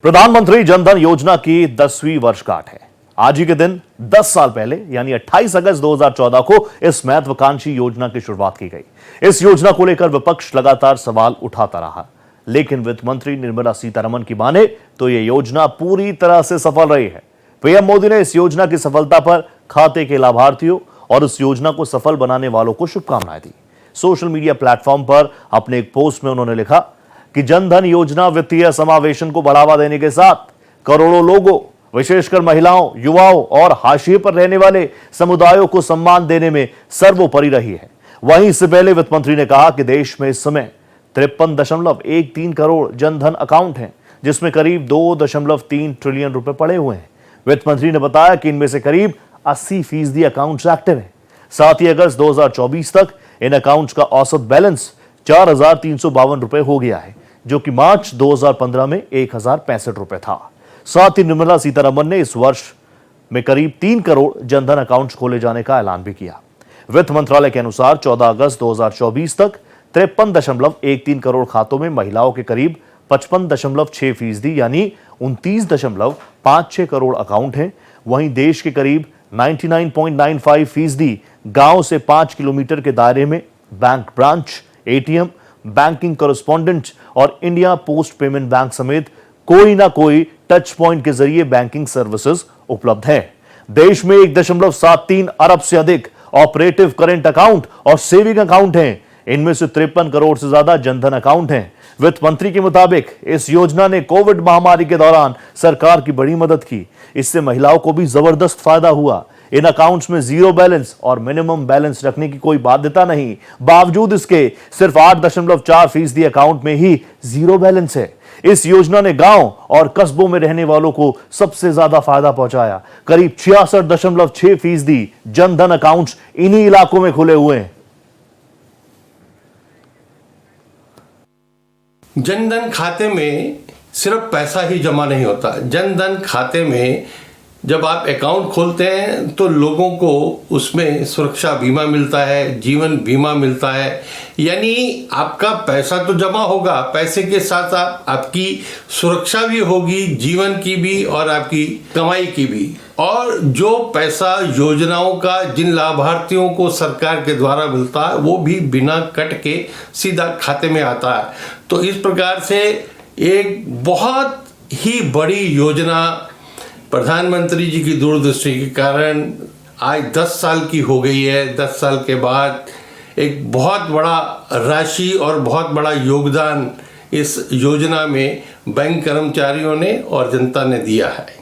प्रधानमंत्री जनधन योजना की 10वीं वर्षगांठ है। आज ही के दिन 10 साल पहले यानी 28 अगस्त 2014 को इस महत्वाकांक्षी योजना की शुरुआत की गई। इस योजना को लेकर विपक्ष लगातार सवाल उठाता रहा, लेकिन वित्त मंत्री निर्मला सीतारमण की माने तो यह योजना पूरी तरह से सफल रही है। पीएम मोदी ने इस योजना की सफलता पर खाते के लाभार्थियों और इस योजना को सफल बनाने वालों को शुभकामनाएं दी। सोशल मीडिया प्लेटफॉर्म पर अपने एक पोस्ट में उन्होंने लिखा कि जनधन योजना वित्तीय समावेशन को बढ़ावा देने के साथ करोड़ों लोगों, विशेषकर महिलाओं, युवाओं और हाशिए पर रहने वाले समुदायों को सम्मान देने में सर्वोपरि रही है। वहीं इससे पहले वित्त मंत्री ने कहा कि देश में इस समय 53.13 करोड़ जनधन अकाउंट हैं, जिसमें करीब 2.3 ट्रिलियन रुपए पड़े हुए हैं। वित्त मंत्री ने बताया कि इनमें से करीब 80% अकाउंट्स एक्टिव हैं। साथ ही अगस्त 2024 तक इन अकाउंट्स का औसत बैलेंस 4,352 रुपए हो गया है, जो कि मार्च 2015 में 1,065 रुपए था। साथ ही निर्मला सीतारमण ने इस वर्ष में करीब 3 करोड़ जनधन अकाउंट्स खोले जाने का ऐलान भी किया। वित्त मंत्रालय के अनुसार 14 अगस्त 2024 तक 53.13 करोड़ खातों में महिलाओं के करीब 55.6% यानी 29.56 करोड़ अकाउंट हैं। वहीं देश के करीब 99.95% गांव से 5 किलोमीटर के दायरे में bank branch, ATM, banking correspondent और इंडिया पोस्ट पेमेंट बैंक समेत कोई ना कोई टच पॉइंट के जरिए बैंकिंग सर्विसेज उपलब्ध है। देश में 1.73 अरब से अधिक ऑपरेटिव करेंट अकाउंट और सेविंग अकाउंट हैं। इनमें से 53 करोड़ से ज्यादा जनधन अकाउंट हैं। वित्त मंत्री के मुताबिक इस योजना ने कोविड महामारी के दौरान सरकार की बड़ी मदद की। इससे महिलाओं को भी जबरदस्त फायदा हुआ। इन अकाउंट्स में जीरो बैलेंस और मिनिमम बैलेंस रखने की कोई बाध्यता नहीं। बावजूद इसके सिर्फ 8.4% अकाउंट में ही जीरो बैलेंस है। इस योजना ने गांव और कस्बों में रहने वालों को सबसे ज्यादा फायदा पहुंचाया। करीब 66.6% जनधन अकाउंट्स इन्हीं इलाकों में खुले हुए हैं। जनधन खाते में सिर्फ पैसा ही जमा नहीं होता। जनधन खाते में जब आप अकाउंट खोलते हैं तो लोगों को उसमें सुरक्षा बीमा मिलता है, जीवन बीमा मिलता है। यानी आपका पैसा तो जमा होगा, पैसे के साथ साथ आपकी सुरक्षा भी होगी, जीवन की भी और आपकी कमाई की भी। और जो पैसा योजनाओं का जिन लाभार्थियों को सरकार के द्वारा मिलता है वो भी बिना कट के सीधा खाते में आता है। तो इस प्रकार से एक बहुत ही बड़ी योजना प्रधानमंत्री जी की दूरदृष्टि के कारण आज 10 साल की हो गई है। 10 साल के बाद एक बहुत बड़ा राशि और बहुत बड़ा योगदान इस योजना में बैंक कर्मचारियों ने और जनता ने दिया है।